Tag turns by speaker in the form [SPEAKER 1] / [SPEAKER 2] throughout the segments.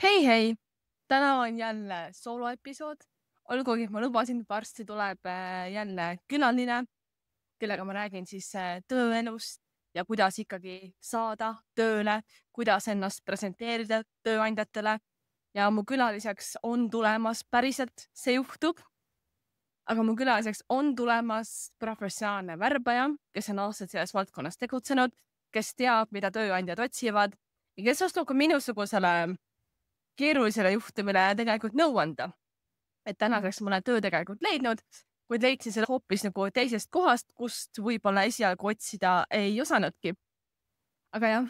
[SPEAKER 1] Hei, täna on jälle sooloepisood. Olgugi, et ma lubasin, et varsti tuleb jälle külaline, kellega ma räägin siis tööelust ja kuidas ikkagi saada tööle, kuidas ennast presenteerida tööandjatele. Ja mu külaliseks on tulemas, päriselt see juhtub, aga mu külaliseks on tulemas professionaalne värbaja, kes on aastaid selles valdkonnas tegutsenud, kes teab, mida tööandjad otsivad ja kes oskab ka minusugusele keerulisele juhtumile tegelikult nõu anda. Et tänaseks ma olen töö tegelikult leidnud, kuid leidsin selle hoopis nagu teisest kohast, kust võib-olla esialgu otsida ei osanudki. Aga jah,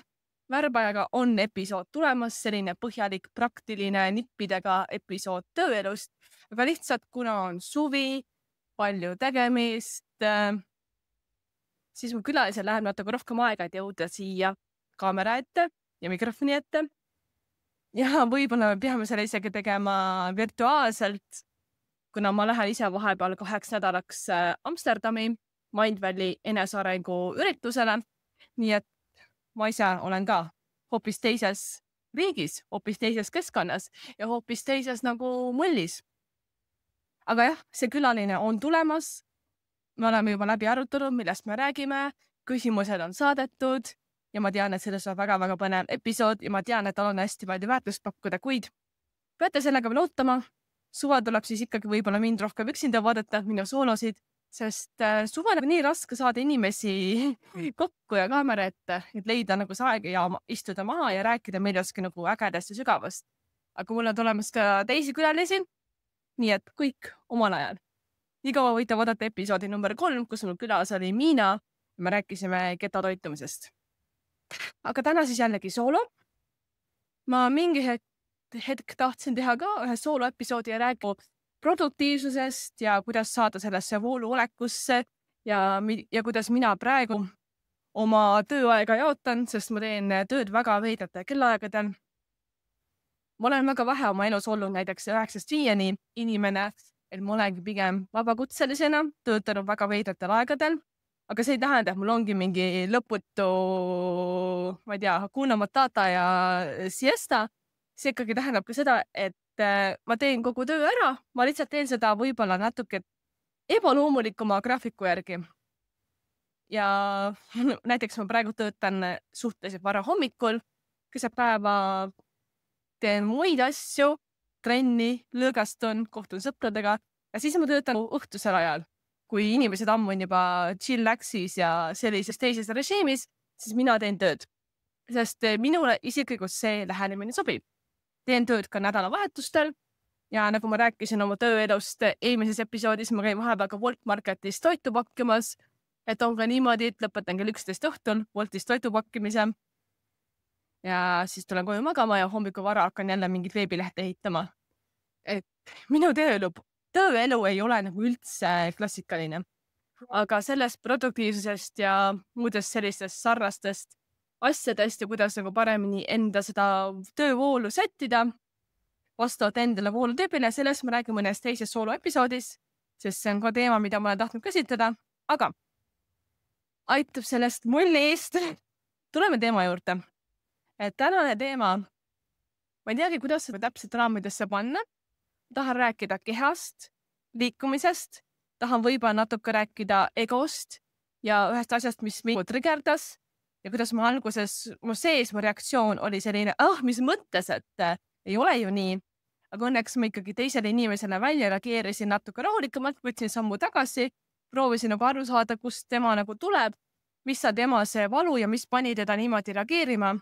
[SPEAKER 1] värbajaga on episood tulemas, selline põhjalik, praktiline nippidega episood tööelust, aga lihtsalt kuna on suvi, palju tegemist, siis mu külalisel läheb natuke rohkem aega, et jõuda siia kaamera ette ja mikrofoni ette. Ja võib-olla me peame selle isegi tegema virtuaalselt, kuna ma lähen ise vahepeal 2 nädalaks Amsterdami Mindvalley enesearengu üritusele. Nii et ma ise olen ka hoopis teises riigis, hoopis teises keskkonnas ja hoopis teises nagu mullis. Aga jah, see külaline on tulemas. Me oleme juba läbi arutanud, millest me räägime. Küsimused on saadetud. Ja ma tean, et selles on väga-väga põnev episood ja ma tean, et tal on hästi palju väärtust pakkuda, kuid peate sellega veel ootama. Suvel tuleb siis ikkagi võib-olla mind rohkem üksinda vaadata, minu soolosid, sest suvel on nii raske saada inimesi kokku ja kaamera ette, et leida nagu see aeg ja istuda maha ja rääkida millestki nagu ägedast ja sügavast. Aga mul on tulemas ka teisi külalisi, nii et kõik omal ajal. Nii kaua võite vaadata episoodi number 3, kus mul külas oli Miina ja me rääkisime ketotoitumisest. Aga täna siis jällegi soolo. Ma mingi hetk tahtsin teha ka ühe sooloepisoodi ja rääkida produktiivsusest ja kuidas saada sellesse vooluolekusse ja kuidas mina praegu oma tööaega jaotan, sest ma teen tööd väga veidratel kellaaegadel. Ma olen väga vähe oma elus olnud näiteks 9–5 inimene, et ma olengi pigem vabakutselisena töötanud väga veidratel aegadel. Aga see ei tähenda, et mul ongi mingi lõputu, ma ei tea, Hakuna Matata ja siesta. See ikkagi tähendab ka seda, et ma teen kogu töö ära. Ma lihtsalt teen seda võib-olla natuke ebaloomulikuma graafiku järgi. Ja näiteks ma praegu töötan suhteliselt vara hommikul, keset päeva teen muid asju, trenni, lõõgastun, kohtun sõpradega ja siis ma töötan õhtusel ajal. Kui inimesed ammu on juba chillaxis ja sellises teises režiimis, siis mina teen tööd. Sest minule isiklikult see lähenemine sobib. Teen tööd ka nädalavahetustel ja nagu ma rääkisin oma tööelust eelmises episoodis, ma käin vahepeal ka Wolt Marketis toitu pakkimas, et on ka niimoodi, et lõpetan kell 11 õhtul Woltis toitu pakkimise. Ja siis tulen koju magama ja hommikul vara hakkan jälle mingit veebilehte ehitama. Et minu tööelu ei ole nagu üldse klassikaline, aga sellest produktiivsusest ja muudest sellistest sarnastest asjadest ja kuidas nagu paremini enda seda töövoolu sättida vastavalt endale voolutüübile, sellest ma räägin mõnes teises sooloepisoodis, sest see on ka teema, mida ma olen tahtnud käsitleda, aga aitab sellest mulli eest. Tuleme teema juurde. Et tänane teema, ma ei teagi, kuidas seda täpselt raamidesse panna. Tahan rääkida kehast, liikumisest, tahan võib-olla natuke rääkida egost ja ühest asjast, mis mind trigerdas ja kuidas ma alguses, mu reaktsioon oli selline, mis mõttes, et ei ole ju nii, aga õnneks ma ikkagi teisele inimesele välja reageerisin natuke rahulikumalt, võtsin sammu tagasi, proovisin nagu aru saada, kust tema nagu tuleb, mis on tema see valu ja mis pani teda niimoodi reageerima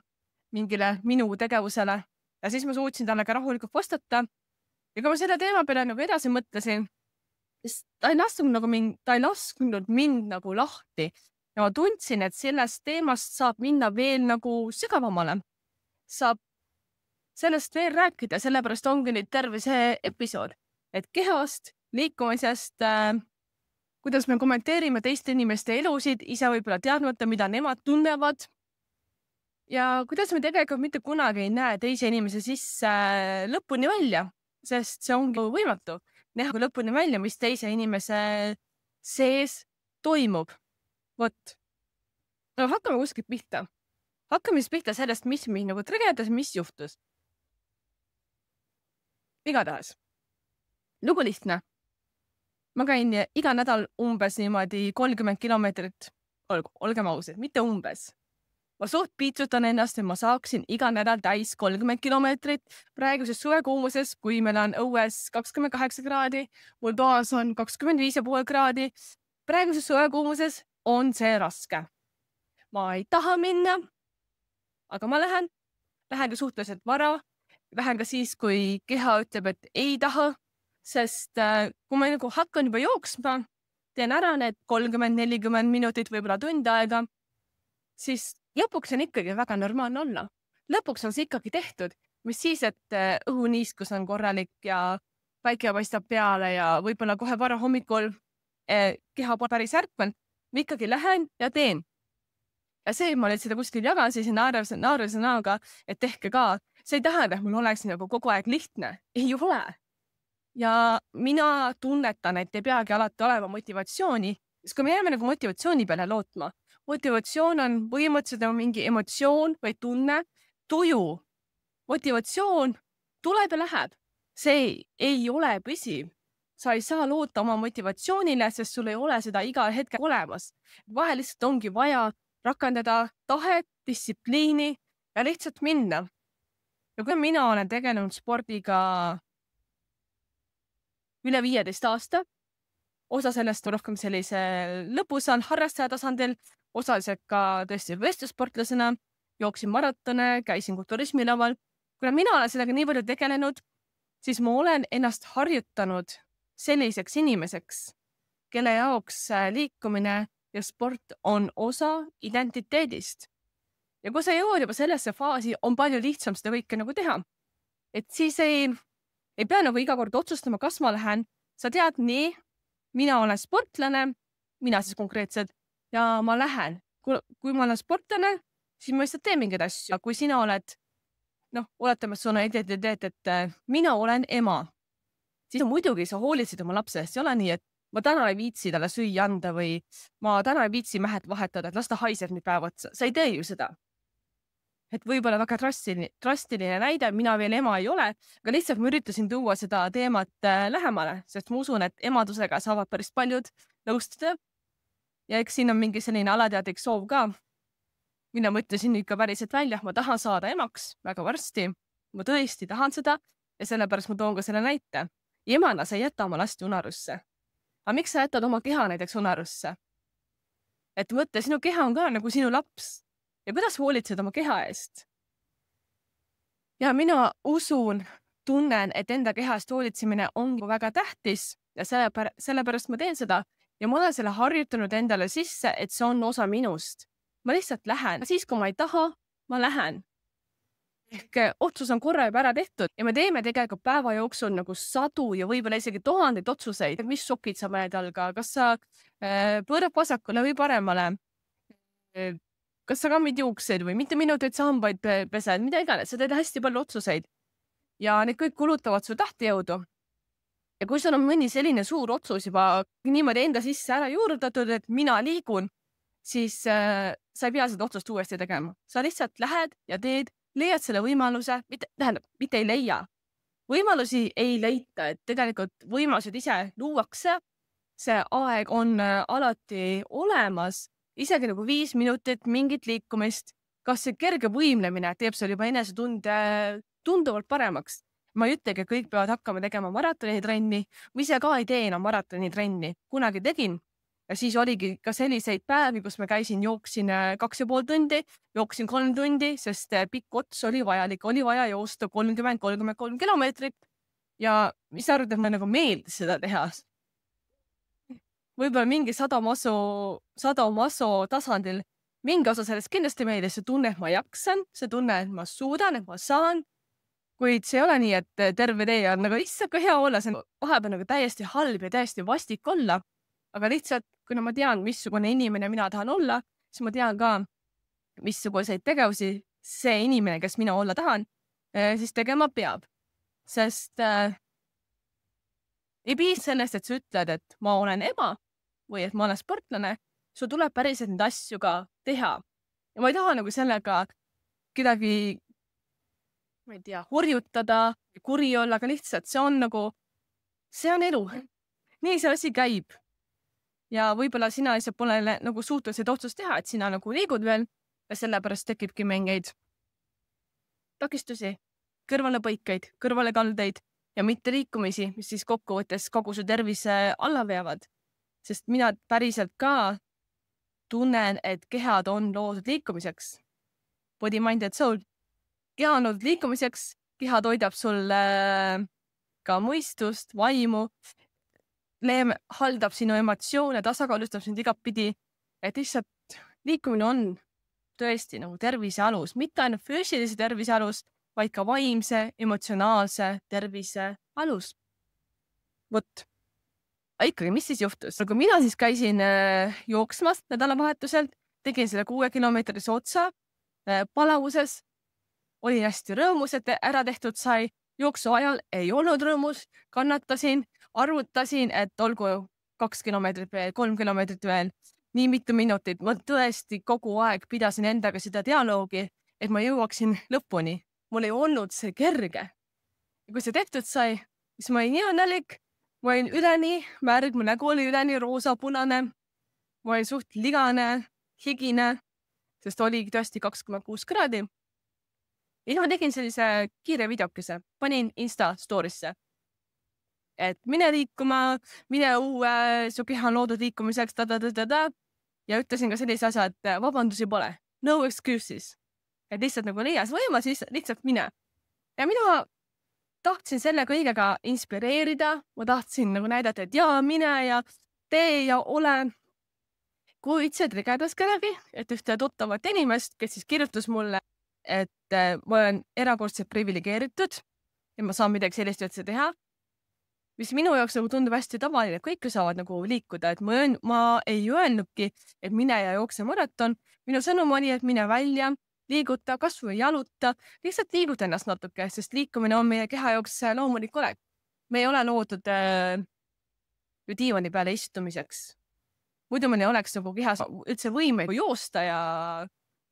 [SPEAKER 1] mingile minu tegevusele ja siis ma suutsin talle ka rahulikult vastata. Ja kui ma selle teema peale nagu edasi mõtlesin, siis ta ei lasknud mind nagu lahti ja ma tundsin, et sellest teemast saab minna veel nagu sügavamale. Saab sellest veel rääkida, sellepärast ongi nüüd terve see episood, et kehast, liikumisest, kuidas me kommenteerime teiste inimeste elusid, ise võib-olla teadmata, mida nemad tunnevad ja kuidas me tegelikult mitte kunagi ei näe teise inimese sisse lõpuni välja. Sest see ongi võimatu näha lõpuni välja, mis teise inimese sees toimub. Vot. No hakkame kuskilt pihta. Hakkame siis pihta sellest, mis mind nagu trigerdas, mis juhtus. igatahes. Lugu lihtne. Ma käin iga nädal umbes niimoodi 30 kilomeetrit. Olgem ausad, mitte umbes. Ma suht piitsutan ennast, et ma saaksin iga nädal täis 30 kilomeetrit. Praeguses suvekuumuses, kui meil on õues 28 kraadi, mul toas on 25,5 kraadi. Praeguses suvekuumuses on see raske. Ma ei taha minna, aga ma lähen ka suhteliselt vara. Lähen ka siis, kui keha ütleb, et ei taha, sest kui ma nagu hakkan juba jooksma, teen ära need 30-40 minutit, võib-olla tund aega, siis lõpuks on ikkagi väga normaalne olla. Lõpuks on see ikkagi tehtud, mis siis, et õhuniiskus on korralik ja päike paistab peale ja võib-olla kohe vara hommikul keha päris ärkven, ma ikkagi lähen ja teen. Ja see, ma nüüd seda kuskil jagasin naervese näoga, et tehke ka. See ei tähenda, et mul oleks nagu kogu aeg lihtne. Ei ole. Ja mina tunnetan, et ei peagi alati olema motivatsiooni, sest kui me jääme nagu motivatsiooni peale lootma, motivatsioon on põhimõtteliselt mingi emotsioon või tunne, tuju. Motivatsioon tuleb ja läheb. See ei ole püsiv. Sa ei saa loota oma motivatsioonile, sest sul ei ole seda iga hetke olemas. Vahel lihtsalt ongi vaja rakendada tahet, distsipliini ja lihtsalt minna. Ja kui mina olen tegelenud spordiga üle 15 aasta, osa sellest rohkem sellise lõpusal harrastaja tasandil, osaliselt ka tõesti vestlussportlasena, jooksin maratone, käisin kulturismilaval. Kuna mina olen sellega nii palju tegelenud, siis ma olen ennast harjutanud selliseks inimeseks, kelle jaoks liikumine ja sport on osa identiteedist. Ja kui sa jõuad juba sellesse faasi, on palju lihtsam seda kõike nagu teha. Et siis ei pea nagu iga kord otsustama, kas ma lähen. Sa tead nii, mina olen sportlane, mina siis konkreetselt, ja ma lähen. Kui ma olen sportlane, siis ma lihtsalt teen mingeid asju. Kui sina oled, oletame, sul on identiteet, et mina olen ema, siis muidugi sa hoolitsid oma lapsest. Ei ole nii, et ma täna ei viitsi talle süüa anda või ma täna ei viitsi mehed vahetada, et las ta haiseb nüüd päev otsa. Sa ei tee ju seda. Et võib-olla väga drastiline näide, mina veel ema ei ole, aga lihtsalt ma üritasin tuua seda teemat lähemale, sest ma usun, et emadusega saavad päris paljud nõustuda. Ja eks siin on mingi selline alateadlik soov ka. Mina mõtlesin ikka päriselt välja, ma tahan saada emaks väga varsti. Ma tõesti tahan seda ja sellepärast ma toon ka selle näite. Emana sa ei jäta oma lasti unarusse. Aga miks sa jätad oma keha näiteks unarusse? Et mõtle, sinu keha on ka nagu sinu laps. Ja kuidas hoolitsed oma keha eest? Ja mina tunnen, et enda keha eest hoolitsemine on väga tähtis ja sellepärast ma teen seda ja ma olen selle harjutanud endale sisse, et see on osa minust. Ma lihtsalt lähen. Siis, kui ma ei taha, ma lähen. Ehk otsus on korra juba ära tehtud ja me teeme tegelikult päeva jooksul nagu sadu ja võib-olla isegi tuhandeid otsuseid, mis sokid sa paned jalga, kas sa pöörad vasakule või paremale, kas sa kammid juukseid või mitte minuteid sa hambaid pesed, mida iganes, sa teed hästi palju otsuseid ja need kõik kulutavad su tahtejõudu. Ja kui sul on mõni selline suur otsus juba niimoodi enda sisse ära juurdatud, et mina liigun, siis sa ei pea seda otsust uuesti tegema. Sa lihtsalt lähed ja leiad selle võimaluse, mitte ei leia. Võimalusi ei leita, et tegelikult võimalused ise luuakse. See aeg on alati olemas, isegi nagu 5 minutit mingit liikumist. Kas see kerge võimlemine teeb sul juba enesetunde tunduvalt paremaks? Ma ei ütlegi, kõik peavad hakkama tegema maratonitrenni. Ma ise ka ei tee enam maratonitrenni. Kunagi tegin. Ja siis oligi ka selliseid päevi, kus ma jooksin 2,5 tundi, jooksin 3 tundi, sest pikk ots oli vajalik, oli vaja joosta 30-33 kilomeetrit. Ja mis sa arvad, et ma nagu meeldis seda teha? Võib-olla mingi sadomaso tasandil, mingi osa sellest kindlasti meeldis, see tunne, et ma jaksan, see tunne, et ma suudan, et ma saan. Kuid see ei ole nii, et terve tee on nagu issand ka hea olla, see on vahepeal nagu täiesti halb ja täiesti vastik olla. Aga lihtsalt, kuna ma tean, missugune inimene mina tahan olla, siis ma tean ka, missuguseid tegevusi see inimene, kes mina olla tahan, siis tegema peab. Sest ei piisa sellest, et sa ütled, et ma olen ema või et ma olen sportlane, sul tuleb päriselt neid asju ka teha. Ja ma ei taha nagu sellega kedagi ma ei tea, hurjutada, kuri olla, aga lihtsalt see on nagu, see on elu. Nii see asi käib. Ja võib-olla sina lihtsalt pole nagu suutelised otsust teha, et sina nagu liigud veel ja sellepärast tekibki mingeid takistusi, kõrvalepõikeid, kõrvalekaldeid ja mitte liikumisi, mis siis kokkuvõttes kogu su tervise alla veavad. Sest mina päriselt ka tunnen, et kehad on loodud liikumiseks. Body, mind and soul. Keha on loodud liikumiseks, keha toidab sulle ka mõistust, vaimu, haldab sinu emotsioone, tasakaalustab sind igatpidi, et lihtsalt liikumine on tõesti nagu tervise alus, mitte ainult füüsilise tervise alus, vaid ka vaimse, emotsionaalse tervise alus. Vot. Ikkagi, mis siis juhtus? Kui mina siis käisin jooksmas nädalavahetuselt, tegin selle 6-kilomeetrise otsa palavuses, olin hästi rõõmus, et ära tehtud sai, jooksu ajal ei olnud rõõmus, kannatasin, arvutasin, et olgu 2 kilomeetrit veel, 3 kilomeetrit veel, nii mitu minutit. Ma tõesti kogu aeg pidasin endaga seda dialoogi, et ma jõuaksin lõpuni. Mul ei olnud see kerge. Ja kui see tehtud sai, siis ma olin nii õnnelik, ma olin üleni märg, mu nägu oli üleni roosa-punane, ma olin suht ligane, higine, sest oli tõesti 2,6 kraadi. Ja ma tegin sellise kiire videokese, panin Insta story'sse. Et mine liikuma, mine uue, su keha on loodud liikumiseks, ja ütlesin ka sellise asja, et vabandusi pole, no excuses. Et lihtsalt nagu leias võimas, lihtsalt mine. Ja mina tahtsin selle kõigega inspireerida, ma tahtsin nagu näidata, et jaa, mine ja tee ja ole. Kuid see trigedas kellegi, et ühte tuttavat inimest, kes siis kirjutas mulle, et ma olen erakordselt privilegeeritud ja ma saan midagi sellist üldse teha, mis minu jaoks nagu tundub hästi tavaline, et kõik saavad nagu liikuda, et ma ei öelnudki, et mine ja jookse maraton. Minu sõnum oli, et mine välja, liiguta, kas või jaluta, lihtsalt liiguta ennast natuke, sest liikumine on meie keha jaoks loomulik olek. Me ei ole loodud ju diivani peale istumiseks. Muidu meil ei oleks nagu kehas üldse võimeid joosta ja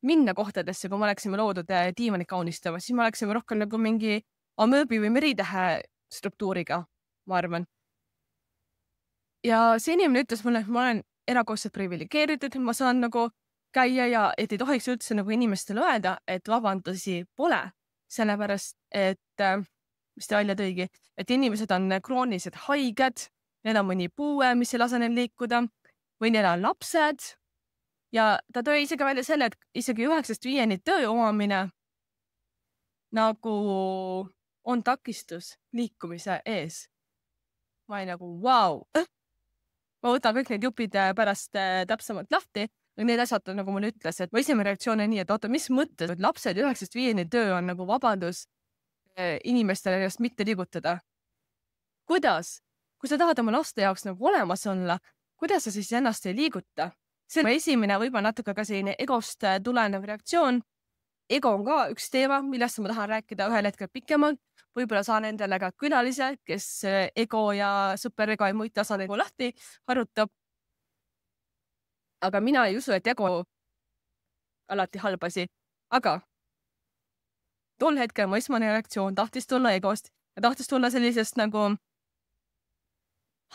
[SPEAKER 1] minna kohtadesse, kui me oleksime loodud diivanit kaunistama, siis me oleksime rohkem nagu mingi amööbi või meritähe struktuuriga, ma arvan. Ja see inimene ütles mulle, et ma olen erakordselt privilegeeritud, ma saan nagu käia ja et ei tohiks üldse nagu inimestele öelda, et vabandusi pole, sellepärast, et mis ta välja tõigi, et inimesed on kroonilised haiged, neil on mõni puue, mis ei lase neil liikuda, või neil on lapsed ja ta tõi isegi välja selle, et isegi 9-5 töö omamine nagu on takistus liikumise ees. Ma olin nagu, vau! Ma võtan kõik need jupid pärast täpsemalt lahti. Need asjad nagu mulle ütles, et mu esimene reaktsioon on nii, et oota, mis mõttes, et lapsed 9-5 töö on nagu vabandus inimestele ennast mitte liigutada. Kuidas? Kui sa tahad oma laste jaoks nagu olemas olla, kuidas sa siis ennast ei liiguta? See on esimene võib-olla natuke ka selline egost tulenev reaktsioon. Ego on ka üks teema, millest ma tahan rääkida ühel hetkel pikemalt. Võib-olla saan endale ka külalise, kes ego ja superego ja muid tasandid lahti harutab. Aga mina ei usu, et ego alati halbasi. Aga tol hetkel mu esmane reaktsioon tahtis tulla egost ja tahtis tulla sellisest nagu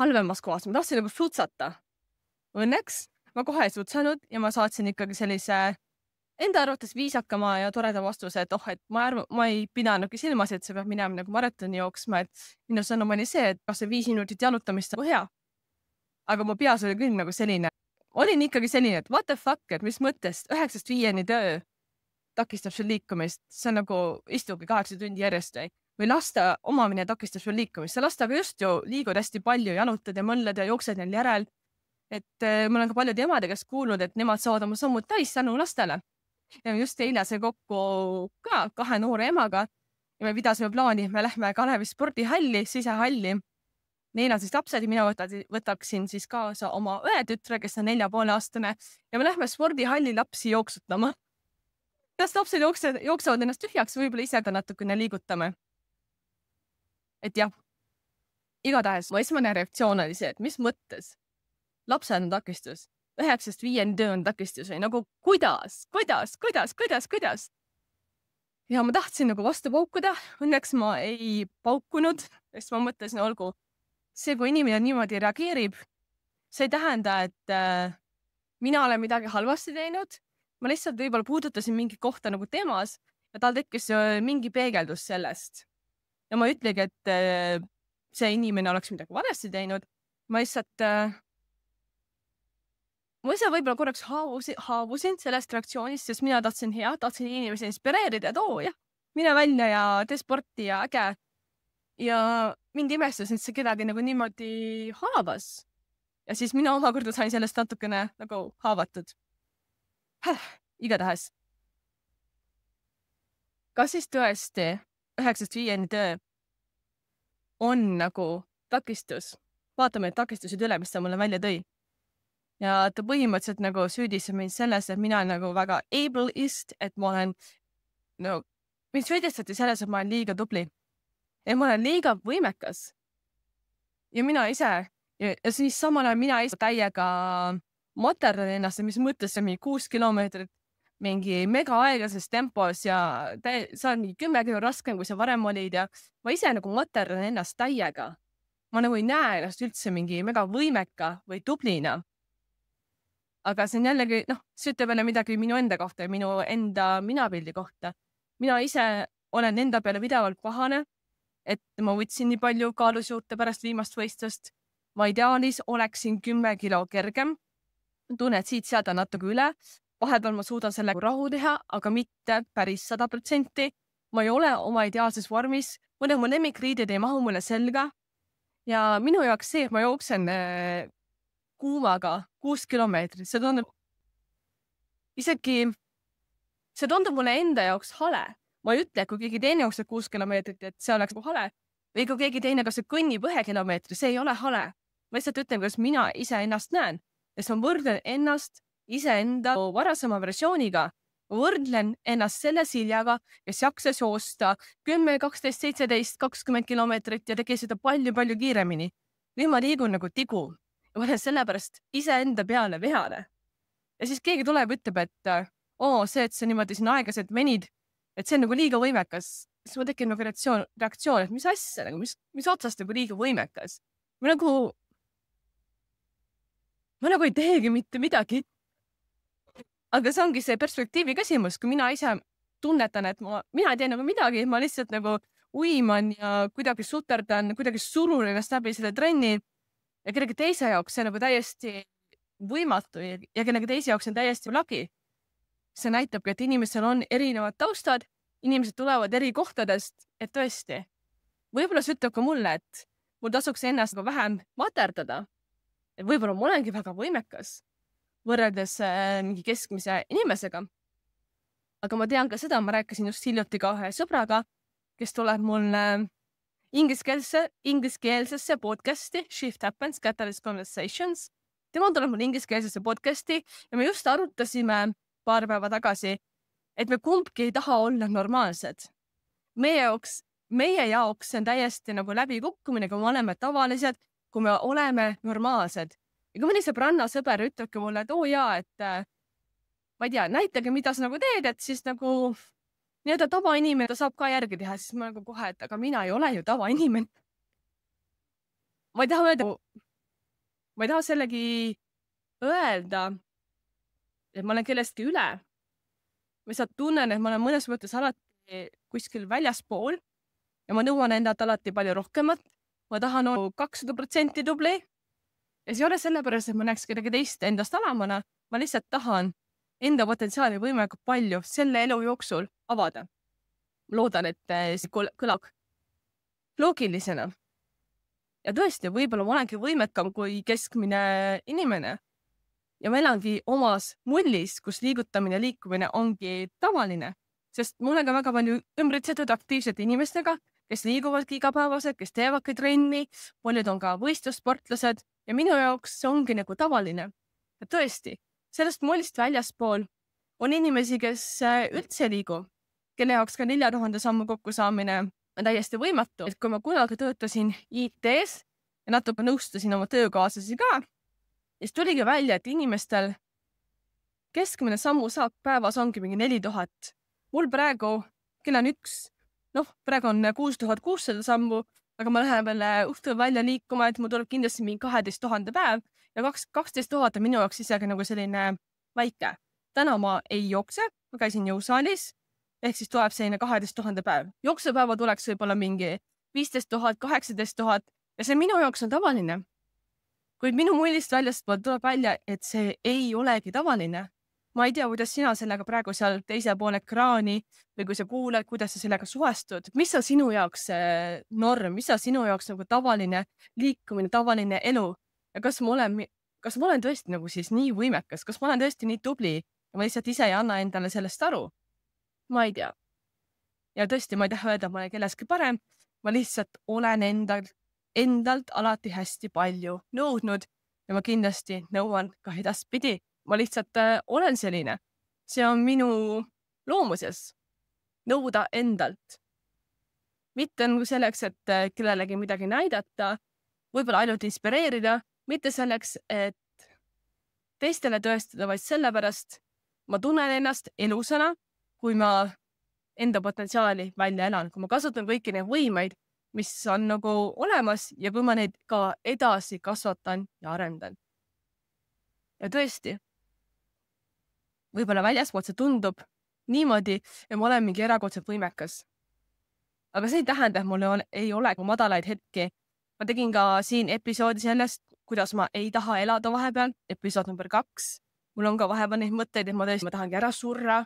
[SPEAKER 1] halvemas kohas. Ma tahtsin nagu sutsata. Õnneks ma kohe ei sutsanud ja ma saatsin ikkagi sellise enda arvates viisakama ja toreda vastuse, et et ma ei pidanudki silmas, et see peab minema nagu maratoni jooksma, et minu sõnum oli see, et kas see 5 minutit jalutamist on hea. Aga mu peas oli küll nagu selline, olin ikkagi selline, et what the fuck, et mis mõttest 9-5 töö takistab sul liikumist, see on nagu istugi 8 tundi järjest või laste omamine takistab sul liikumist, sa lastega just ju liigud hästi palju, jalutad ja mõllad ja jooksed neil järel. Et ma olen ka paljude emade käest kuulnud, et nemad saavad oma sammud täis tänu lastele. Ja just eile see kokku ka 2 noore emaga ja me pidasime plaani, me lähme Kalevi spordihalli, sisehalli. Neil on siis lapsed ja mina võtaksin siis kaasa oma õetütre, kes on 4,5-aastane ja me lähme spordihalli lapsi jooksutama. Kas lapsed jooksevad ennast tühjaks, võib-olla ise ka natukene liigutame. Et jah, igatahes mu esmane reaktsioon oli see, et mis mõttes lapsed on takistus, 9-5 töö on takistus või nagu kuidas? ja ma tahtsin nagu vastu paukuda, õnneks ma ei paukunud, sest ma mõtlesin, olgu, see, kui inimene niimoodi reageerib, see ei tähenda, et mina olen midagi halvasti teinud. Ma lihtsalt võib-olla puudutasin mingi kohta nagu temas ja tal tekkis mingi peegeldus sellest. Ja ma ei ütlegi, et see inimene oleks midagi valesti teinud. Ma lihtsalt võib-olla korraks haavusin sellest reaktsioonist, sest mina tahtsin inimesi inspireerida, et jah, mine välja ja tee sporti ja äge. Ja mind imestas, et see kedagi nagu niimoodi haavas. Ja siis mina omakorda sain sellest natukene nagu haavatud. Igatahes. Kas siis tõesti 9–5 töö on nagu takistus? Vaatame need takistused üle, mis ta mulle välja tõi. Ja ta põhimõtteliselt nagu süüdistab mind selles, et mina olen nagu väga ableist, et ma olen, mind süüdistati selles, et ma olen liiga tubli. Ja ma olen liiga võimekas. Ja mina ise, ja siis samal ajal mina ise täiega materdan ennast, mis mõttes mingi 6 kilomeetrit mingi mega aeglases tempos ja sa on 10 kilo raskem, kui sa varem olid ja ma ise nagu materdan ennast täiega. Ma nagu ei näe ennast üldse mingi mega võimeka või tublina. Aga see on jällegi, see ütleb jälle midagi minu enda kohta ja minu enda minapildi kohta. Mina ise olen enda peale pidevalt pahane, et ma võtsin nii palju kaalus juurde pärast viimast võistlust. Ma ideaalis oleksin 10 kilo kergem. Tunnen, et siit seada natuke üle. Vahepeal ma suudan selle rahu teha, aga mitte päris 100%. Ma ei ole oma ideaalses vormis. Mõne mu lemmikriided ei mahu mulle selga. Ja minu jaoks see, et ma jooksen kuumaga 6 kilomeetrit, see tundub mulle enda jaoks hale. Ma ei ütle, kui keegi teine jookseb 6 kilomeetrit, et see oleks hale. Või kui keegi teine kas kõnnib 1 kilomeetri, see ei ole hale. Ma lihtsalt ütlen, kuidas mina ise ennast näen. Ja ma võrdlen ennast iseenda varasema versiooniga. Ma võrdlen ennast selle Siljaga, kes jaksas joosta 10, 12, 17, 20 kilomeetrit ja tegi seda palju-palju kiiremini. Nüüd ma liigun nagu tigu. Ja ma olen sellepärast iseenda peale vihane. Ja siis keegi tuleb ja ütleb, et see, et sa niimoodi siin aeglaselt venid, et see on nagu liiga võimekas. Siis ma tekin nagu reaktsioon, et mis asja, mis otsast nagu liiga võimekas. Ma nagu ei teegi mitte midagi. Aga see ongi see perspektiivi küsimus, kui mina ise tunnetan, et mina ei tee nagu midagi, ma lihtsalt nagu uiman ja kuidagi suterdan, kuidagi surun ennast läbi selle trenni ja kellegi teise jaoks see nagu täiesti võimatu ja kellegi teise jaoks on täiesti lagi. See näitabki, et inimestel on erinevad taustad, inimesed tulevad eri kohtadest, et tõesti. Võib-olla see ütleb ka mulle, et mul tasuks ennast vähem materdada. Et võib-olla ma olengi väga võimekas võrreldes mingi keskmise inimesega. Aga ma tean ka seda, ma rääkisin just hiljuti ka ühe sõbraga, kes tuleb mulle ingliskeelsesse podcasti Shift Happens, Catalyst Conversations. Tema tuleb mulle ingliskeelsesse podcasti ja me just arutasime paar päeva tagasi, et me kumbki ei taha olla normaalsed. Meie jaoks see on täiesti nagu läbikukkumine, kui me oleme tavalised, kui me oleme normaalsed. Ja kui mõni sõbranna sõber ütlebki mulle, et et ma ei tea, näitage, mida sa nagu teed, et siis nagu nii-öelda tavainimene, ta saab ka järgi teha, siis ma nagu kohe, et aga mina ei ole ju tavainimene. Ma ei taha sellegi öelda, et ma olen kellestki üle. Ma lihtsalt tunnen, et ma olen mõnes mõttes alati kuskil väljaspool ja ma nõuan endalt alati palju rohkemat. Ma tahan olla 200% tubli ja see ei ole sellepärast, et ma näeks kedagi teist endast alamana. Ma lihtsalt tahan enda potentsiaali võimalikult palju selle elu jooksul avada. Loodan, et see kõlab loogilisena. Ja tõesti, võib-olla ma olengi võimekam kui keskmine inimene. Ja ma elangi omas mullis, kus liigutamine ja liikumine ongi tavaline. Sest ma olen ka väga palju ümbritsetud aktiivsete inimestega, kes liiguvadki igapäevaselt, kes teevadki trenni, paljud on ka võistlussportlased ja minu jaoks see ongi nagu tavaline. Ja tõesti, sellest mullist väljaspool on inimesi, kes üldse liigu, kelle jaoks ka 4000 sammu kokku saamine on täiesti võimatu. Et kui ma kunagi töötasin IT-s ja natuke nõustasin oma töökaaslasi ka, siis tuligi välja, et inimestel keskmine sammu saak päevas ongi mingi 4000. Mul praegu kell on 1, praegu on 6600 sammu, aga ma lähen veel õhtul välja liikuma, et mul tuleb kindlasti mingi 12 000 päev ja 12 000 on minu jaoks isegi nagu selline väike. Täna ma ei jookse, ma käisin jõusaalis, ehk siis tuleb selline 12 000 päev. Jooksupäeva tuleks võib-olla mingi 15 000, 18 000 ja see minu jaoks on tavaline. Kuid minu mullist väljast tuleb välja, et see ei olegi tavaline. Ma ei tea, kuidas sina sellega praegu seal teise poole ekraani või kui sa kuuled, kuidas sa sellega suhestud. Mis on sinu jaoks norm, mis on sinu jaoks nagu tavaline liikumine, tavaline elu? Ja kas ma olen tõesti nagu siis nii võimekas, kas ma olen tõesti nii tubli ja ma lihtsalt ise ei anna endale sellest aru? Ma ei tea. Ja tõesti, ma ei taha öelda, et ma olen kelleski parem. Ma lihtsalt olen endalt alati hästi palju nõudnud ja ma kindlasti nõuan ka edaspidi. Ma lihtsalt olen selline. See on minu loomuses. Nõuda endalt. Mitte nagu selleks, et kellelegi midagi näidata, võib-olla ainult inspireerida, mitte selleks, et teistele tõestada, vaid sellepärast ma tunnen ennast elusana, kui ma enda potentsiaali välja elan, kui ma kasutan kõiki neid võimeid, mis on nagu olemas ja kui ma neid ka edasi kasvatan ja arendan. Ja tõesti, võib-olla väljaspool see tundub niimoodi ja ma olen mingi erakordselt võimekas. Aga see ei tähenda, et mul ei ole madalaid hetki. Ma tegin ka siin episoodi sellest, kuidas ma ei taha elada vahepeal, episood number 2. Mul on ka vahepeal neid mõtteid, et ma tahangi ära surra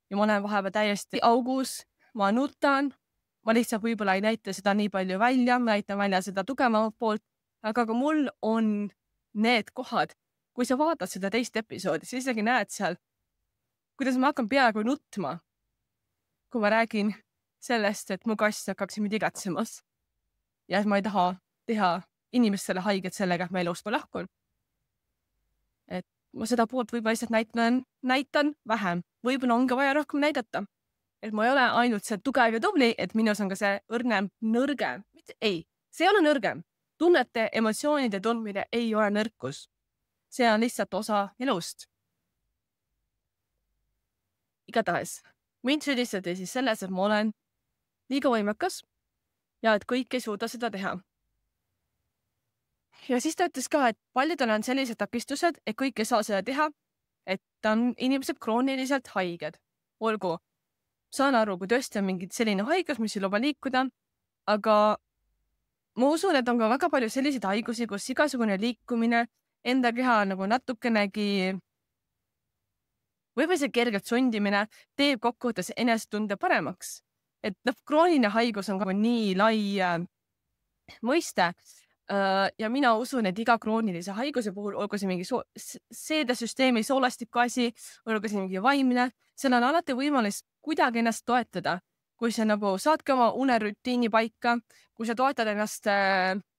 [SPEAKER 1] ja ma olen vahepeal täiesti augus, ma nutan, ma lihtsalt võib-olla ei näita seda nii palju välja, ma näitan välja seda tugevamat poolt, aga ka mul on need kohad, kui sa vaatad seda teist episoodi, sa isegi näed seal, kuidas ma hakkan peaaegu nutma, kui ma räägin sellest, et mu kass hakkaks mind igatsemas ja et ma ei taha teha inimestele haiget sellega, et ma elust lahkun. Et ma seda poolt võib-olla lihtsalt näitan vähem. Võib-olla on ka vaja rohkem näidata. Et ma ei ole ainult see tugev ja tubli, et minus on ka see nõrgem. Ei, see ei ole nõrgem. Tunnete, emotsioonide tundmine ei ole nõrkus. See on lihtsalt osa elust. Igatahes, mind süüdistati siis selles, et ma olen liiga võimekas ja et kõik ei suuda seda teha. Ja siis ta ütles ka, et paljudel on sellised takistused, et kõik ei saa seda teha, et on inimesed krooniliselt haiged. Olgu, saan aru, kui tõesti on mingi selline haigus, mis ei luba liikuda, aga ma usun, et on ka väga palju selliseid haigusi, kus igasugune liikumine enda keha nagu natukenegi võib-olla see kergelt sundimine teeb kokkuvõttes enesetunde paremaks. Et krooniline haigus on nii lai mõiste ja mina usun, et iga kroonilise haiguse puhul, olgu see mingi seedesüsteemi soolastiku asi, olgu see mingi vaimne, seal on alati võimalus kuidagi ennast toetada. Kui sa nagu saadki oma unerutiini paika, kui sa toetad ennast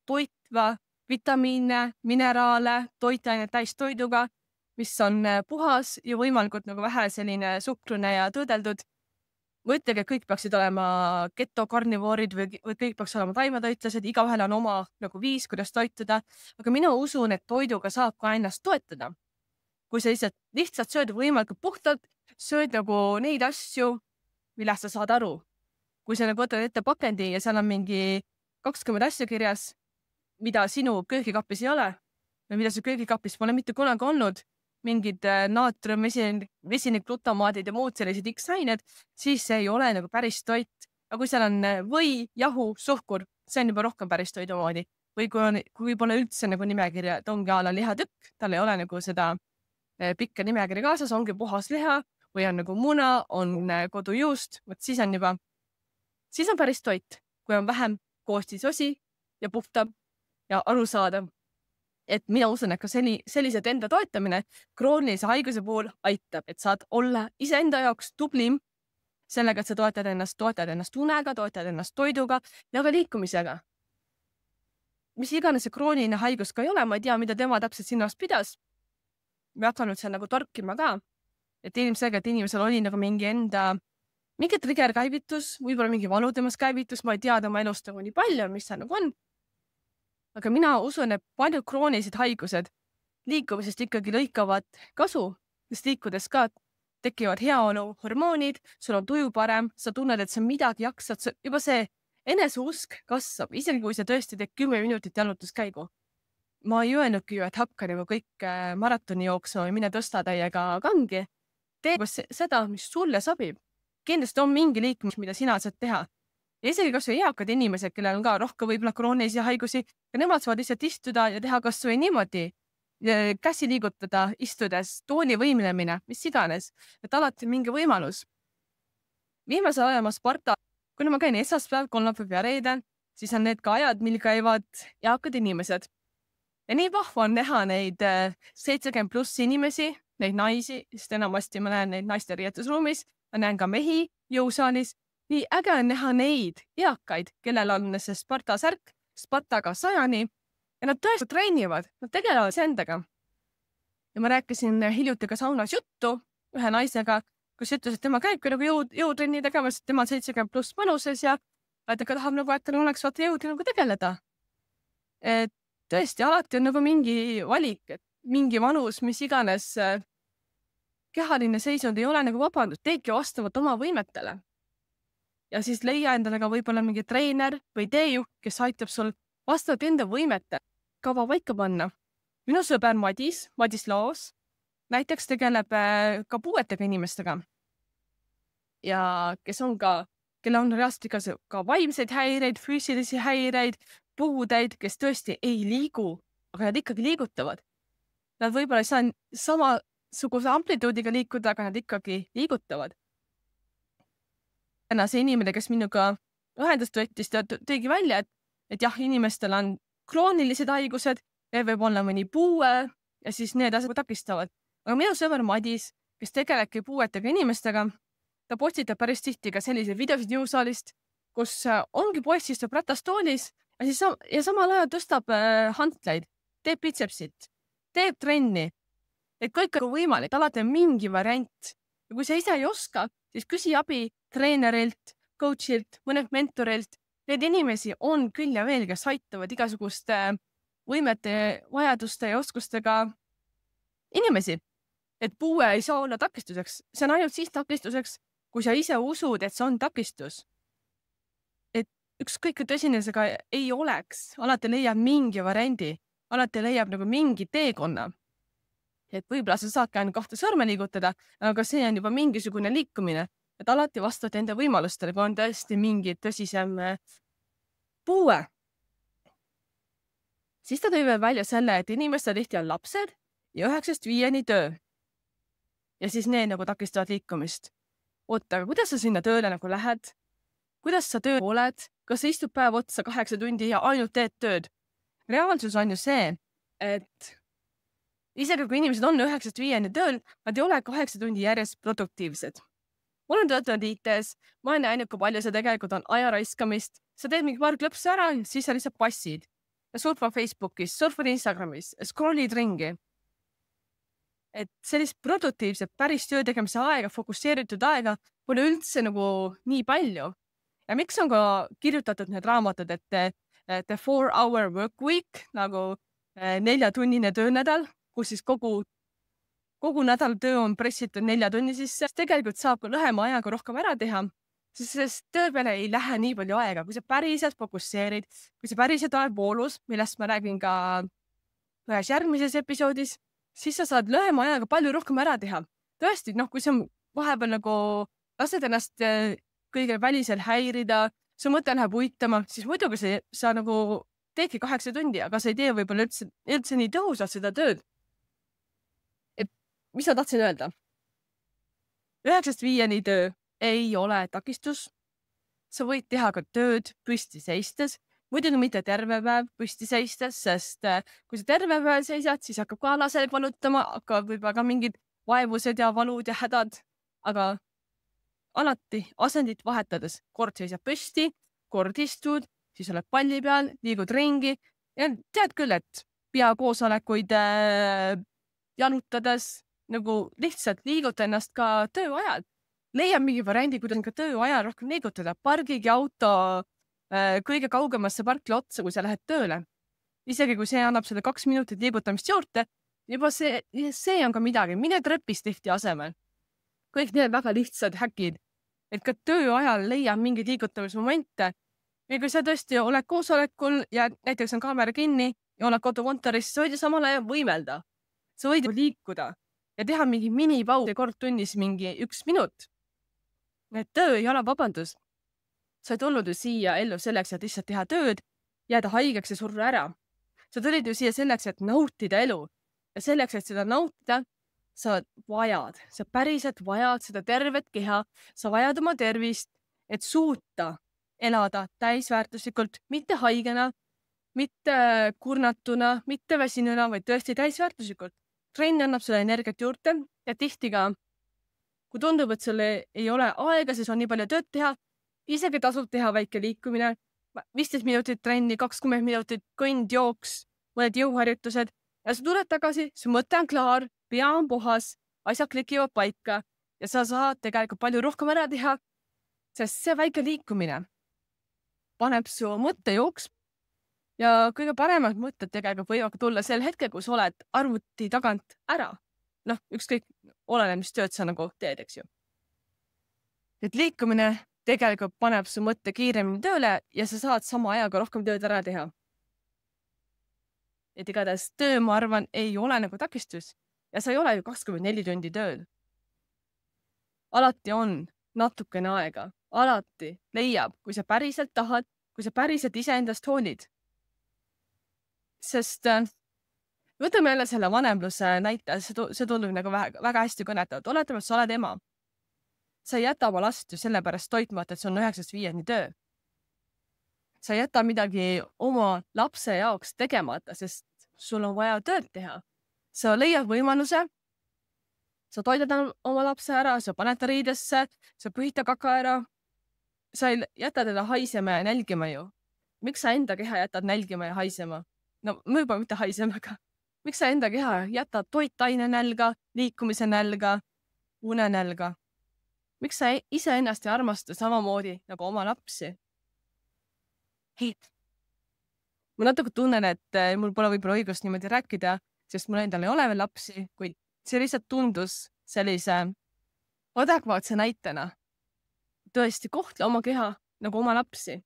[SPEAKER 1] toitva, vitamiine, mineraale, toitainet täis toiduga, mis on puhas ja võimalikult nagu vähe selline suhkrune ja tõdeldud. Mõtlegi, et kõik peaksid olema ketokarnivoorid või kõik peaks olema taimetoitlased, igavahel on oma nagu viis, kuidas toituda. Aga mina usun, et toiduga saab ka ennast toetada. Kui sa lihtsalt sööd võimalikult puhtalt, sööd nagu neid asju, millest sa saad aru. Kui sa nagu võtad ette pakendi ja seal on mingi 20 asju kirjas, mida sinu köögikapis ei ole või mida su köögikapis pole mitte kunagi olnud, mingid naatrium, vesinik, glutamaadid ja muud sellised X-ained, siis see ei ole nagu päris toit. Aga kui seal on või, jahu, suhkur, see on juba rohkem päris toidumoodi. Või kui pole üldse nagu nimekirja, et ongi ala lihatükk, tal ei ole nagu seda pikka nimekirja kaasas, ongi puhas liha või on nagu muna, on kodujuust, siis on päris toit, kui on vähem koostisosi ja puhtam ja arusaadav. Et mina usun, et ka sellised enda toetamine kroonilise haiguse puhul aitab, et saad olla iseenda jaoks tublim sellega, et sa toetad ennast unega, toetad ennast toiduga ja ka liikumisega. Mis iganes see krooniline haigus ka ei ole, ma ei tea, mida tema täpselt silmas pidas. Me hakanud seal nagu torkima ka, et inimesel oli nagu mingi trigger käivitus, võib-olla mingi valu temas käivitus, ma ei tea tema elust nagu nii palju, mis see nagu on. Aga mina usun, et paljud kroonilised haigused liikumisest ikkagi lõikavad kasu, sest liikudes ka tekivad heaolu hormoonid, sul on tuju parem, sa tunned, et sa midagi jaksad, juba see eneseusk kasvab, isegi kui sa tõesti teed 10 minutit jalutuskäigu. Ma ei öelnudki ju, et hakka nagu kõik maratoni jooksma või mine tõsta täiega kangi. Tee seda, mis sulle sobib. Kindlasti on mingi liikumus, mida sina saad teha. Ja isegi kas või eakad inimesed, kellel on ka rohkem võib-olla kroonilisi haigusi, ja nemad saavad lihtsalt istuda ja teha kas või niimoodi, käsi liigutada istudes, tooli võimlemine, mis iganes, et alati mingi võimalus. Viimasel ajal ma Sparta, kuna ma käin esmaspäev, kolmapäev ja reedel, siis on need ka ajad, mil käivad eakad inimesed. Ja nii vahva on näha neid 70+ inimesi, neid naisi, sest enamasti ma näen neid naiste riietusruumis, ma näen ka mehi jõusaalis. Nii äge on näha neid eakaid, kellel on see Sparta särk, Spartaga 100-ni ja nad tõesti treenivad, nad tegelevad endaga. Ja ma rääkisin hiljuti ka saunas juttu ühe naisega, kus ütles, et tema käibki nagu jõutrenni tegemas, tema 70+ vanuses ja ta tahab nagu, et tal oleks vaata jõud nagu tegeleda. Et tõesti, alati on nagu mingi valik, et mingi vanus, mis iganes kehaline seisund ei ole nagu vabandus, teedki vastavalt oma võimetele. Ja siis leia endale ka võib-olla mingi treener või teejuht, kes aitab sul vastavalt enda võimete kava paika panna. Minu sõber Madis Laos näiteks tegeleb ka puuetega inimestega. Ja kes on ka, kelle on reaalselt ka vaimseid häireid, füüsilisi häireid, puudeid, kes tõesti ei liigu, aga nad ikkagi liigutavad. Nad võib-olla ei saa samasuguse amplituudiga liikuda, aga nad ikkagi liigutavad. See inimene, kes minuga ühendust võttis, tõigi välja, et jah, inimestel on kroonilised haigused, võib olla mõni puue ja siis need asjad takistavad. Aga minu sõber Madis, kes tegelebki puuetega inimestega, ta postitab päris tihti ka selliseid videosid jõusaalist, kus ongi poiss istub ratastoolis ja samal ajal tõstab hantleid, teeb bitsepsit, teeb trenni. Et kõik on võimalik, alati on mingi variant. Ja kui sa ise ei oska, siis küsi abi treenerilt, coachilt, mõnelt mentorilt. Need inimesi on küll ja veel, kes aitavad igasuguste võimete, vajaduste ja oskustega inimesi. Et puue ei saa olla takistuseks. See on ainult siis takistuseks, kui sa ise usud, et see on takistus. Et ükskõik tõsine see ka ei oleks, alati leiab mingi variandi, alati leiab nagu mingi teekonna. Et võib-olla sa saadki ainult 2 sõrme liigutada, aga see on juba mingisugune liikumine. Et alati vastavalt enda võimalustele, kui on tõesti mingi tõsisem puue. Siis ta tõi veel välja selle, et inimestel tihti on lapsed ja 9–5 töö. Ja siis need nagu takistavad liikumist. Oota, aga kuidas sa sinna tööle nagu lähed? Kuidas sa tööl oled? Kas sa istud päev otsa 8 tundi ja ainult teed tööd? Reaalsus on ju see, et isegi kui inimesed on 9–5 tööl, nad ei ole 8 tundi järjest produktiivsed. Mul on töötanud IT-s, ma olen näinud, kui palju see tegelikult on aja raiskamist. Sa teed mingi paar klõpsu ära, siis sa lihtsalt passid. Surfad Facebookis, surfad Instagramis, scrollid ringi. Et sellist produktiivset päris töö tegemise aega, fokusseeritud aega pole üldse nagu nii palju. Ja miks on ka kirjutatud need raamatud, et the 4-hour work week, nagu 4-tunnine töönädal, kus siis kogu nädal töö on pressitud 4 tunni sisse, tegelikult saab ka lühema ajaga rohkem ära teha, sest töö peale ei lähe nii palju aega, kui sa päriselt fokusseerid, kui sa päriselt oled voolus, millest ma räägin ka ühes järgmises episoodis, siis sa saad lühema ajaga palju rohkem ära teha. Tõesti, kui sa vahepeal nagu lased ennast kõige välisel häirida, su mõte läheb uitama, siis muidugi sa nagu teedki 8 tundi, aga sa ei tee võib-olla üldse nii tõhusalt seda tööd. Mis ma tahtsin öelda? 9–5 töö ei ole takistus. Sa võid teha ka tööd püsti seistes, muidugi mitte terve päev püsti seistes, sest kui sa terve päev seisad, siis hakkab ka alaselg valutama, hakkab võib-olla ka mingid vaevused ja valud ja hädad, aga alati asendit vahetades kord seisad püsti, kord istud, siis oled palli peal, liigud ringi ja tead küll, et peakoosolekuid jalutades nagu lihtsalt liiguta ennast ka tööajal. Leia mingi variandi, kuidas ka tööajal rohkem liigutada. Pargigi auto kõige kaugemasse parkli otsa, kui sa lähed tööle. Isegi kui see annab selle 2 minutit liigutamist juurde, juba see on ka midagi. Mine trepis tihti asemel. kõik need väga lihtsad häkid, et ka töö ajal leiab mingeid liigutamismomente. Ja kui sa tõesti oled koosolekul ja näiteks on kaamera kinni ja oled kodukontoris, sa võid ju samal ajal võimelda. Sa võid ju liikuda ja teha mingi minipausi kord tunnis mingi 1 minut. Et töö ei ole vabandus. Sa ei tulnud ju siia ellu selleks, et lihtsalt teha tööd, jääda haigeks ja surra ära. Sa tulid ju siia selleks, et nautida elu. Ja selleks, et seda nautida, sa päriselt vajad seda tervet keha, sa vajad oma tervist, et suuta elada täisväärtuslikult, mitte haigena, mitte kurnatuna, mitte väsinuna, vaid tõesti täisväärtuslikult. Trenn annab sulle energiat juurde ja tihti ka, kui tundub, et sulle ei ole aega, siis on nii palju tööd teha, isegi tasub teha väike liikumine, 15 minutit trenni, 20 minutit kõnd, jooks, mõned jõuharjutused ja sa tuled tagasi, su mõte on klaar, pea on puhas, asjad klikivad paika ja sa saad tegelikult palju rohkem ära teha, sest see väike liikumine paneb su mõtte jooksma ja kõige paremad mõtted tegelikult võivad tulla sel hetkel, kui sa oled arvuti tagant ära. Noh, ükskõik, oleneb, mis tööd sa nagu teed, eks ju. Et liikumine tegelikult paneb su mõtte kiiremini tööle ja sa saad sama ajaga rohkem tööd ära teha. Et igatahes töö, ma arvan, ei ole nagu takistus ja sa ei ole ju 24 tundi tööl. Alati on natukene aega, alati leiab, kui sa päriselt tahad, kui sa päriselt iseendast hoolid. Sest võtame jälle selle vanemluse näite, see tundub nagu väga hästi kõnetatud. Oletame, et sa oled ema. Sa ei jäta oma last ju sellepärast toitmata, et see on 9-5 töö. Sa ei jäta midagi oma lapse jaoks tegemata, sest sul on vaja tööd teha. Sa leiad võimaluse, sa toidad oma lapse ära, sa paned ta riidesse, sa pühid ta kaka ära. Sa ei jäta teda haisema ja nälgima ju. Miks sa enda keha jätad nälgima ja haisema? No võib-olla mitte haisema, aga miks sa enda keha jätad toitaine nälga, liikumise nälga, une nälga? Miks sa iseennast ei armasta samamoodi nagu oma lapsi? Hei, ma natuke tunnen, et mul pole võib-olla õigust niimoodi rääkida, sest mul endal ei ole veel lapsi, kuid see lihtsalt tundus sellise adekvaatse näitena. Tõesti kohtle oma keha nagu oma lapsi.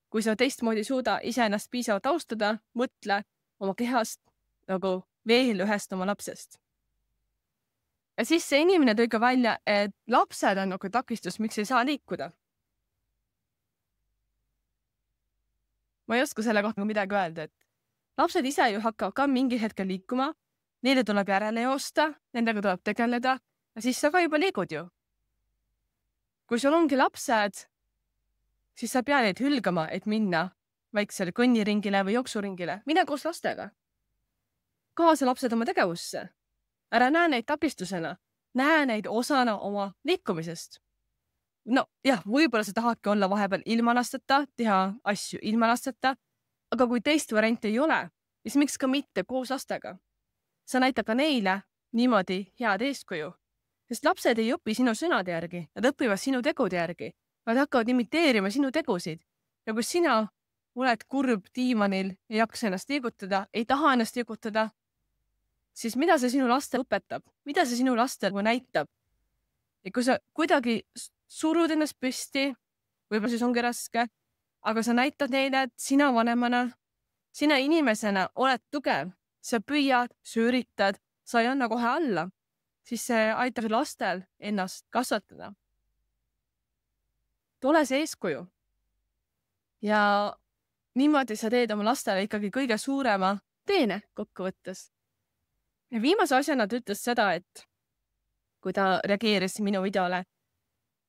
[SPEAKER 1] Kui sa teistmoodi suuda iseennast piisavalt austada, mõtle oma kehast nagu veel ühest oma lapsest. Ja siis see inimene tõi ka välja, et lapsed on nagu takistus, miks ei saa liikuda. Ma ei oska selle kohta midagi öelda, et lapsed ise ju hakkavad ka mingi hetkel liikuma, neile tuleb järele joosta, nendega tuleb tegeleda ja siis sa ka juba liigud ju. Kui sul ongi lapsed, siis sa pea neid hülgama, et minna väiksele kõnniringile või jooksuringile. Mine koos lastega. Kaasa lapsed oma tegevusse. Ära näe neid takistusena. Näe neid osana oma liikumisest. No jah, võib-olla sa tahadki olla vahepeal ilma lasteta, teha asju ilma lasteta, aga kui teist varianti ei ole, siis miks ka mitte koos lastega? Sa näitad ka neile niimoodi head eeskuju, sest lapsed ei õpi sinu sõnade järgi, nad õpivad sinu tegude järgi. Nad hakkavad imiteerima sinu tegusid. Ja kui sina oled kurb diivanil, ei jaksa ennast liigutada, ei taha ennast liigutada, siis mida see sinu lastel õpetab? Mida see sinu lastel näitab? Ja kui sa kuidagi surud ennast püsti, võib-olla siis ongi raske, aga sa näitad neile, et sina vanemana, sina inimesena oled tugev, sa püüad, sa üritad, sa ei anna kohe alla, siis see aitab lastel ennast kasvatada. Tole see eeskuju. Ja niimoodi sa teed oma lastele ikkagi kõige suurema teene kokkuvõttes. Ja viimase asjana ta ütles seda, et kui ta reageeris minu videole,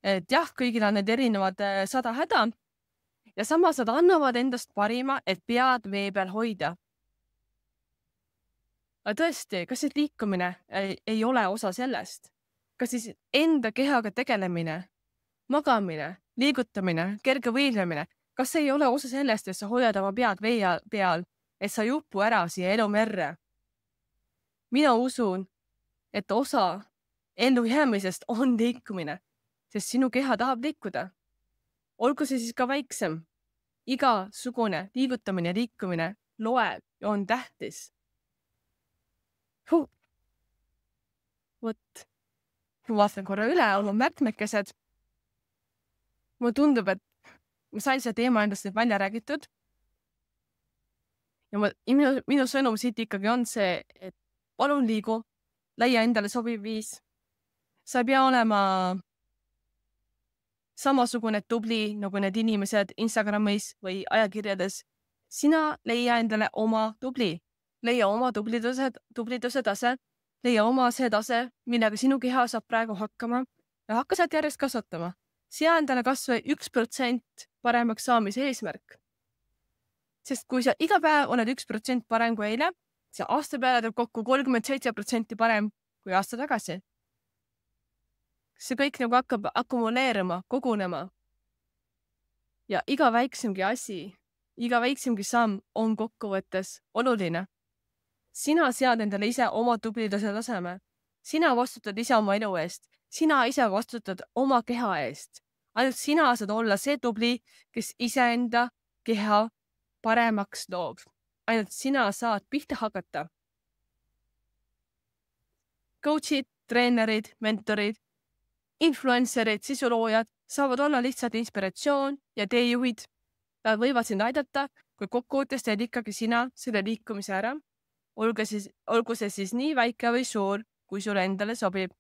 [SPEAKER 1] et jah, kõigil on need erinevad 100 häda ja samas nad annavad endast parima, et pead vee peal hoida. Aga tõesti, kas see liikumine ei ole osa sellest? Kas siis enda kehaga tegelemine, magamine, liigutamine, kerge võimlemine, kas see ei ole osa sellest, et sa hoiad oma pead vee peal, et sa ei upu ära siia elumerre? Mina usun, et osa elu jäämisest on liikumine, sest sinu keha tahab liikuda. Olgu see siis ka väiksem. Igasugune liigutamine ja liikumine loeb ja on tähtis. Vot, ma vaatan korra üle oma märkmekesed. Mulle tundub, et ma sain selle teema endast nüüd välja räägitud. Ja minu sõnum siit ikkagi on see, et palun liigu, leia endale sobiv viis. Sa ei pea olema samasugune tubli nagu need inimesed Instagramis või ajakirjades. Sina leia endale oma tubli. Leia oma tubliduse tase. Leia oma see tase, millega sinu keha saab praegu hakkama ja hakka sealt järjest kasvatama. Sea endale kas või 1% paremaks saamise eesmärk. Sest kui sa iga päev oled 1% parem kui eile, see aasta peale teeb kokku 37% parem kui aasta tagasi. See kõik nagu hakkab akumuleerima, kogunema. Ja iga väiksemgi asi, iga väiksemgi samm on kokkuvõttes oluline. Sina sead endale ise oma tubliduse taseme. Sina vastutad ise oma elu eest. Sina ise vastutad oma keha eest. Ainult sina saad olla see tubli, kes iseenda keha paremaks loob. Ainult sina saad pihta hakata. Coachid, treenerid, mentorid, influencerid, sisuloojad saavad olla lihtsalt inspiratsioon ja teejuhid. Nad võivad sind aidata, kui kokkuvõttes teed ikkagi sina selle liikumise ära. Olgu see siis nii väike või suur, kui sulle endale sobib.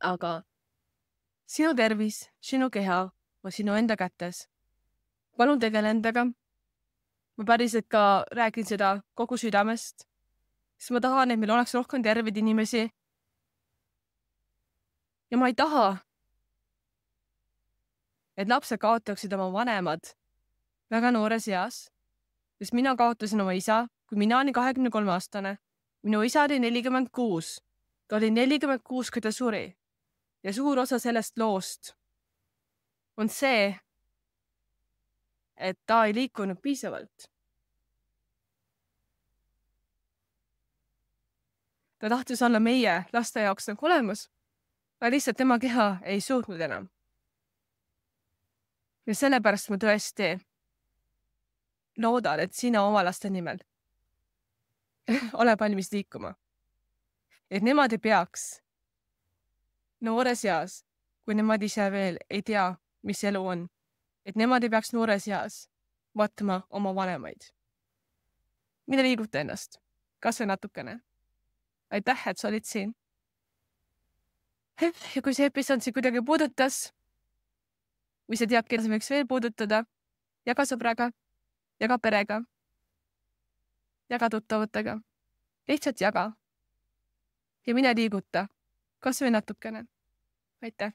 [SPEAKER 1] Aga sinu tervis, sinu keha on sinu enda kätes. Palun tegele endaga. Ma päriselt ka räägin seda kogu südamest, sest ma tahan, et meil oleks rohkem terveid inimesi. Ja ma ei taha, et lapsed kaotaksid oma vanemad väga noores eas, sest mina kaotasin oma isa, kui mina olin 23-aastane. Minu isa oli 46. Ta oli 46, kui ta suri. Ja suur osa sellest loost on see, et ta ei liikunud piisavalt. Ta tahtis olla meie laste jaoks nagu olemas, aga lihtsalt tema keha ei suutnud enam. Ja sellepärast ma tõesti loodan, et sina oma laste nimel ole valmis liikuma. Et nemad ei peaks noores eas, kui nemad ise veel ei tea, mis elu on. Et nemad ei peaks noores eas vaatama oma vanemaid. Mida liiguta ennast? Kas või natukene? Aitäh, et sa olid siin. Ja kui see episood sind kuidagi puudutas, või sa tead, keda sa võiks veel puudutada, jaga sõbraga, jaga perega, jaga tuttavatega. Lihtsalt jaga. Ja mine liiguta, kas või natukene. Aitäh!